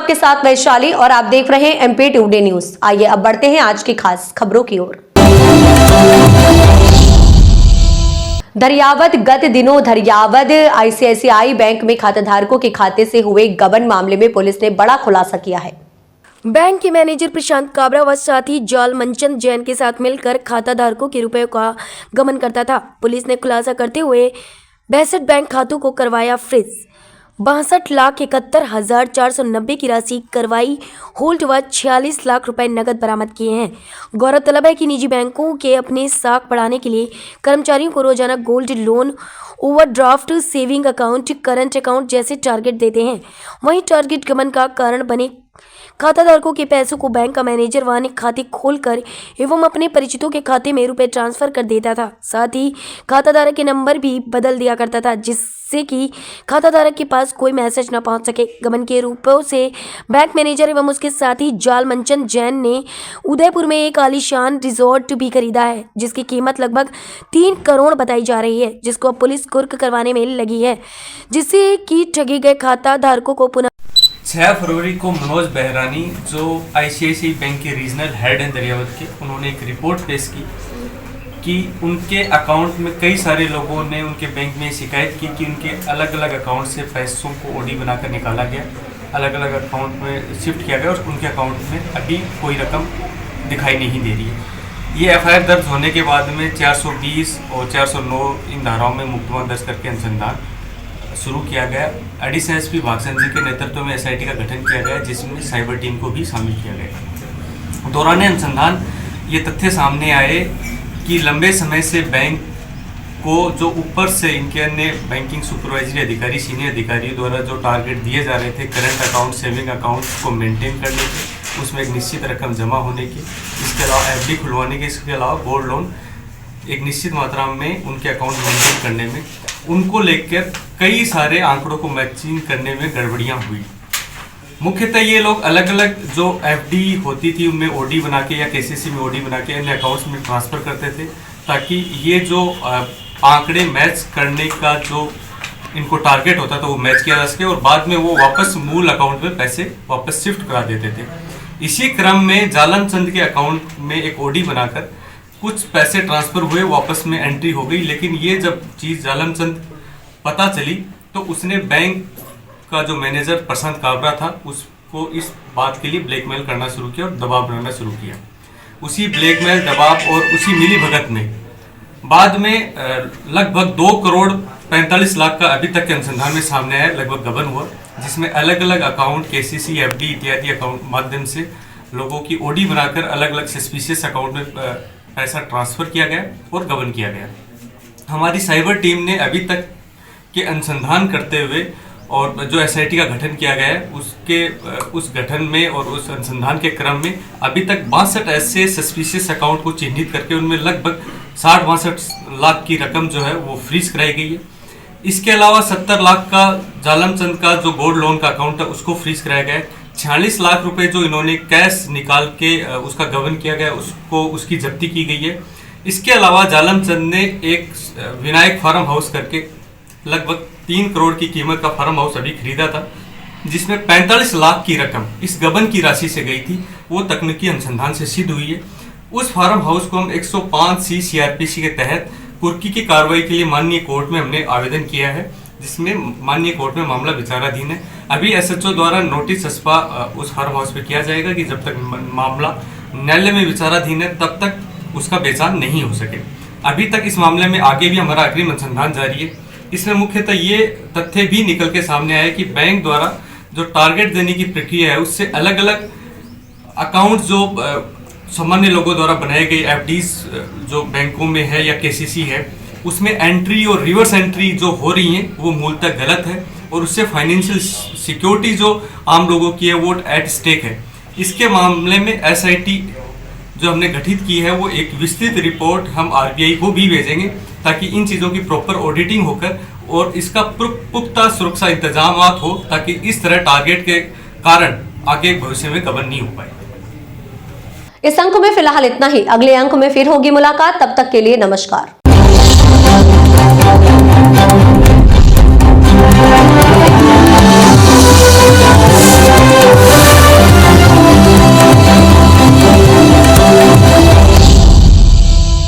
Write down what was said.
आपके साथ वैशाली और आप देख रहे हैं एमपी टुडे न्यूज। आइए अब बढ़ते हैं आज की खास खबरों की ओर। धरियावद गत दिनों धरियावद आईसीआईसीआई बैंक में खाताधारकों के खाते से हुए गबन मामले में पुलिस ने बड़ा खुलासा किया है। बैंक के मैनेजर प्रशांत काबरा व साथी जाल मंचन जैन के साथ मिलकर खाताधारकों के रुपयों का गबन करता था। पुलिस ने खुलासा करते हुए 62 बैंक खातों को करवाया फ्रीज, 62,71,490 की राशि करवाई होल्ड व 46 लाख रुपए नगद बरामद किए हैं। गौरतलब है कि निजी बैंकों के अपने साख बढ़ाने के लिए कर्मचारियों को रोजाना gold loan, overdraft, saving account, current account जैसे टारगेट देते हैं। वहीं टारगेट गबन का कारण बने खाताधारकों के पैसों को बैंक का मैनेजर वाहन खाते खोलकर एवं अपने परिचितों के खाते में रुपए ट्रांसफर कर देता था। साथ ही खाताधारक के नंबर भी बदल दिया करता था, जिससे कि खाताधारक के पास कोई मैसेज न पहुंच सके। गबन के रूपों से बैंक मैनेजर एवं उसके साथी जाल मंचन जैन ने उदयपुर में एक आलीशान रिजॉर्ट भी खरीदा है, जिसकी कीमत लगभग 3 करोड़ बताई जा रही है, जिसको अब पुलिस कुर्क करवाने में लगी है, जिससे कि ठगे गए खाताधारकों को पुनः 6 फरवरी को मनोज बहरानी जो आईसीआईसीआई बैंक के रीजनल हेड हैं दरियावद के, उन्होंने एक रिपोर्ट पेश की कि उनके अकाउंट में कई सारे लोगों ने उनके बैंक में शिकायत की कि उनके अलग अलग अकाउंट से पैसों को ओडी बनाकर निकाला गया, अलग अलग अकाउंट में शिफ्ट किया गया और उनके अकाउंट में अभी कोई रकम दिखाई नहीं दे रही है। ये एफआईआर दर्ज होने के बाद में 420 और 409 इन धाराओं में मुकदमा दर्ज करके अनुसंधान शुरू किया गया। एडिशनल एसपी भागचंद जी के नेतृत्व में एसआईटी का गठन किया गया, जिसमें साइबर टीम को भी शामिल किया गया। दौरान अनुसंधान ये तथ्य सामने आए कि लंबे समय से बैंक को जो ऊपर से इनके अन्य बैंकिंग सुपरवाइजरी अधिकारी, सीनियर अधिकारियों द्वारा जो टारगेट दिए जा रहे थे करंट अकाउंट, सेविंग अकाउंट को मेंटेन करने के, उसमें एक निश्चित रकम जमा होने की, इसके अलावा एफडी खुलवाने के, इसके अलावा गोल्ड लोन एक निश्चित मात्रा में उनके अकाउंट मेंटेन करने में, उनको लेकर कई सारे आंकड़ों को मैचिंग करने में गड़बड़ियां हुई। मुख्यतः ये लोग अलग अलग जो एफडी होती थी उनमें ओडी बना के या केसीसी में ओडी बना के अन्य अकाउंट्स में ट्रांसफ़र करते थे, ताकि ये जो आंकड़े मैच करने का जो इनको टारगेट होता था वो मैच किया जा सके और बाद में वो वापस मूल अकाउंट में पैसे वापस शिफ्ट करा देते थे। इसी क्रम में जालन चंद के अकाउंट में एक ओडी बनाकर कुछ पैसे ट्रांसफ़र हुए, वापस में एंट्री हो गई। लेकिन ये जब चीज़ जालन चंद पता चली तो उसने बैंक का जो मैनेजर प्रशांत काबरा था उसको इस बात के लिए ब्लैकमेल करना शुरू किया और दबाव बनाना शुरू किया। उसी ब्लैकमेल, दबाव और उसी मिली भगत में बाद में लगभग 2 करोड़ 45 लाख का अभी तक के अनुसंधान में सामने आया लगभग गबन हुआ, जिसमें अलग अलग अकाउंट, केसीसी, एफडी इत्यादि अकाउंट माध्यम से लोगों की ओडी बनाकर अलग अलग सस्पिशियस अकाउंट में पैसा ट्रांसफ़र किया गया और गबन किया गया। हमारी साइबर टीम ने अभी तक के अनुसंधान करते हुए और जो एसआईटी का गठन किया गया है उस गठन में और उस अनुसंधान के क्रम में अभी तक 62 ऐसे सस्पिशियस अकाउंट को चिन्हित करके उनमें लगभग 60-62 लाख की रकम जो है वो फ्रीज कराई गई है। इसके अलावा 70 लाख का जालम चंद का जो गोल्ड लोन का अकाउंट है उसको फ्रीज कराया गया है। 46 लाख रुपए जो इन्होंने कैश निकाल के उसका गबन किया गया उसको उसकी जब्ती की गई है। इसके अलावा जालम चंद ने एक विनायक फार्म हाउस करके लगभग 3 करोड़ की कीमत का फार्म हाउस अभी खरीदा था, जिसमें 45 लाख की रकम इस गबन की राशि से गई थी। वो तकनीकी अनुसंधान से सिद्ध हुई है। उस फार्म हाउस को हम 105C सीआरपीसी के तहत कुर्की की कार्रवाई के लिए माननीय कोर्ट में हमने आवेदन किया है, जिसमें माननीय कोर्ट में मामला विचाराधीन है। अभी एसएचओ द्वारा नोटिस असपा उस फार्म हाउस पे किया जाएगा कि जब तक मामला न्यायालय में विचाराधीन है तब तक उसका बेचान नहीं हो सके। अभी तक इस मामले में आगे भी हमारा अग्रिम अनुसंधान जारी है। इसमें मुख्यतः ये तथ्य भी निकल के सामने आया कि बैंक द्वारा जो टारगेट देने की प्रक्रिया है उससे अलग अलग अकाउंट जो सामान्य लोगों द्वारा बनाए गए एफडीज जो बैंकों में है या केसीसी है उसमें एंट्री और रिवर्स एंट्री जो हो रही है वो मूलतः गलत है और उससे फाइनेंशियल सिक्योरिटी जो आम लोगों की है वो एट स्टेक है। इसके मामले में एसआईटी जो हमने गठित की है वो एक विस्तृत रिपोर्ट हम आरबीआई को भी भेजेंगे, ताकि इन चीज़ों की प्रॉपर ऑडिटिंग होकर और इसका पुख्ता सुरक्षा इंतजाम हो, ताकि इस तरह टारगेट के कारण आगे भविष्य में गबन नहीं हो पाए। इस अंक में फिलहाल इतना ही। अगले अंक में फिर होगी मुलाकात, तब तक के लिए नमस्कार।